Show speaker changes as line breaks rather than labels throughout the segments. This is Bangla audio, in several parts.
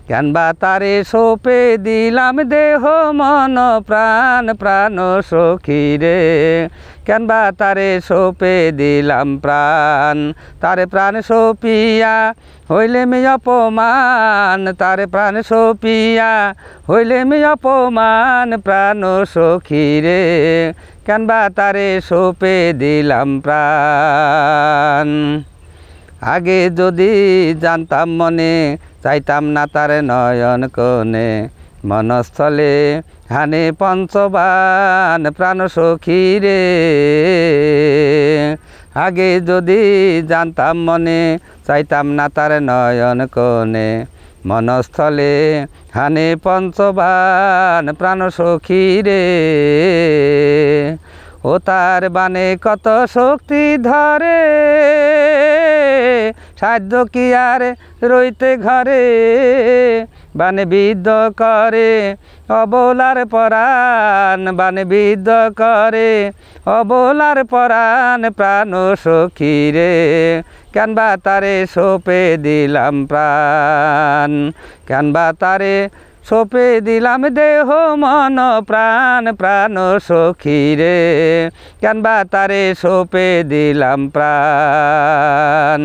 কেন বা তারে সঁপে দিলাম দেহ মন প্রাণ প্রাণ সখী রে, কেন বা তারে সঁপে দিলাম প্রাণ। তারে প্রাণ সঁপিয়া হইলে মে অপমান, তারে প্রাণ সঁপিয়া হইলে মে অপমান প্রাণ সখী রে, কেন বা তারে সঁপে দিলাম প্রাণ। আগে যদি জানতাম মনে চাইতাম না তার নয়ন কোণে, মনস্থলে হানে পঞ্চবান প্রাণ সখী রে। আগে যদি জানতাম মনে চাইতাম না তার নয়ন কোণে, মনস্থলে হানে পঞ্চবান প্রাণ সখী রে। ও তার বানে কত শক্তি ধরে, সাধ্য কি আর রইতে ঘরে, বানে বিদ্ধ করে অবলার পরাণ, বানে বিদ্ধ করে অবলার পরাণ প্রাণ সখী রে, কেন বা তারে সঁপে দিলাম প্রাণ। কেন বা তারে সঁপে দিলাম দেহ মন প্রাণ প্রাণ সখী রে, কেন বা তারে সঁপে দিলাম প্রাণ।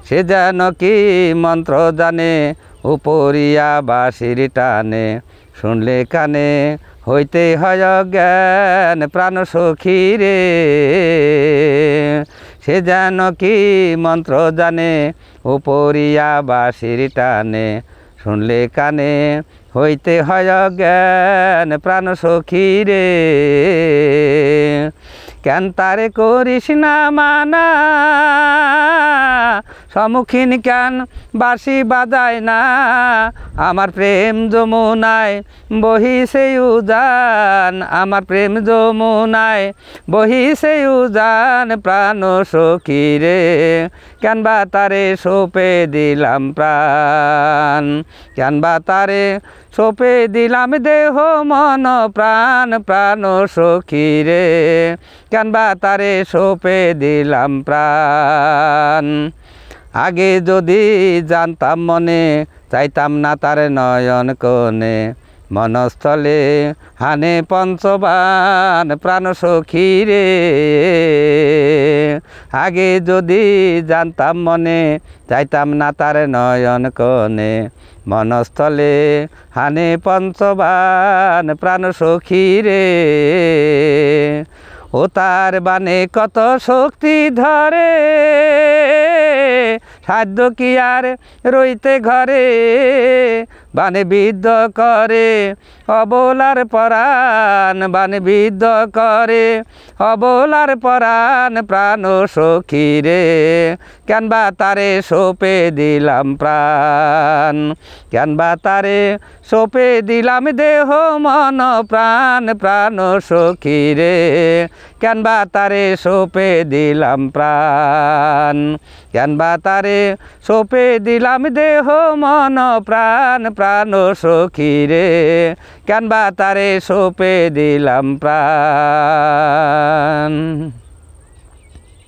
সে যেন কি মন্ত্র জানে উপরিয়া বাঁশির টানে, শুনলে কানে হইতে হয় জ্ঞান প্রাণ সখী রে। সে যেন কি মন্ত্র জানে উপরিয়া বাঁশির টানে, শুনলে কানে হইতে হয় জ্ঞান প্রাণ সখী রে। কেন তারে করিস না মানা, সম্মুখীন কেন বাঁশি বাজায় না, আমার প্রেম যমুনায় বহিছে উজান, আমার প্রেম যমুনায় বহিছে উজান প্রাণ সখী রে, কেন বা তারে সঁপে দিলাম প্রাণ। কেন বা তারে সঁপে দিলাম দেহ মন প্রাণ প্রাণ সখী রে, কেন বা তারে সঁপে দিলাম প্রাণ। আগে যদি জানতাম মনে চাইতাম না তার নয়ন কোণে, মনস্থলে হানে পঞ্চবান প্রাণ সখী রে। আগে যদি জানতাম মনে চাইতাম না তার নয়ন কোণে, মনস্থলে হানে পঞ্চবান প্রাণ সখী রে। ও তার বানে কত শক্তি ধরে, সাধ্য কি আর রইতে ঘরে, বানে বিদ্ধ করে অবলার পরাণ, বানে বিদ্ধ করে অবলার পরাণ প্রাণ সখী রে, কেন বা তারে সঁপে দিলাম প্রাণ। কেন বা তারে সঁপে দিলাম দেহ মন প্রাণ প্রাণ সখী রে, কেন বা তারে সঁপে দিলাম প্রাণ। কেন বা তারে সঁপে দিলাম দেহ মন প্রাণ প্রাণ সখী রে, কেন বা তারে সঁপে দিলাম প্রাণ।